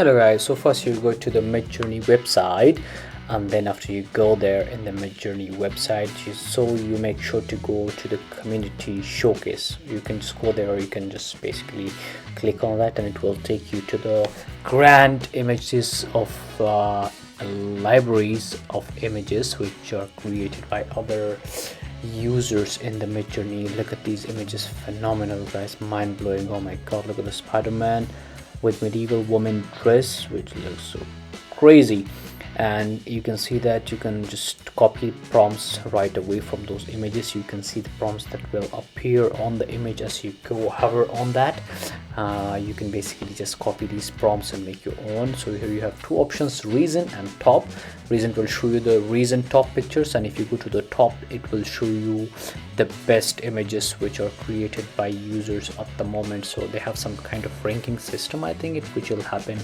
Hello guys, so first you go to the Midjourney website, and then after you go there in the Midjourney website, you make sure to go to the community showcase. You can just go there, or you can just basically click on that and it will take you to the grand images of libraries of images which are created by other users in the Midjourney. Look at these images, phenomenal guys, mind-blowing. Oh my god, look at the Spider-Man with medieval woman dress, which looks so crazy. And you can see that you can just copy prompts right away from those images. You can see the prompts that will appear on the image as you go hover on that. You can basically just copy these prompts and make your own. So here you have two options, recent and top. Recent will show you the recent top pictures, and if you go to the top it will show you the best images which are created by users at the moment. So they have some kind of ranking system, I think, which is happening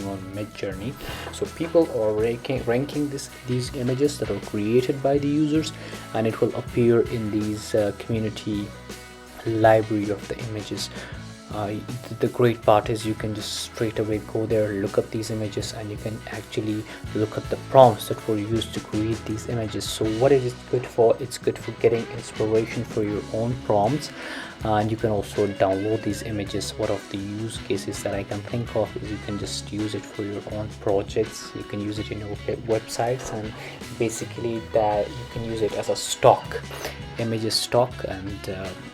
on Midjourney. So people are ranking these images that are created by the users, and it will appear in these community library of the images. The great part is you can just straight away go there, look at these images, and you can actually look at the prompts that were used to create these images. So what it is good for, it's good for getting inspiration for your own prompts, and you can also download these images. One of the use cases that I can think of is you can just use it for your own projects. You can use it in your websites, and basically that you can use it as a stock, images stock, and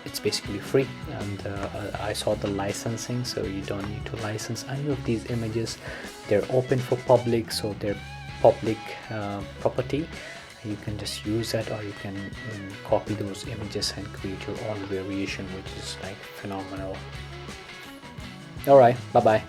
it's basically free. And I saw the licensing, so you don't need to license any of these images. They're open for public, so they're public property. You can just use that, or you can copy those images and create your own variation, which is like phenomenal. All right, bye bye.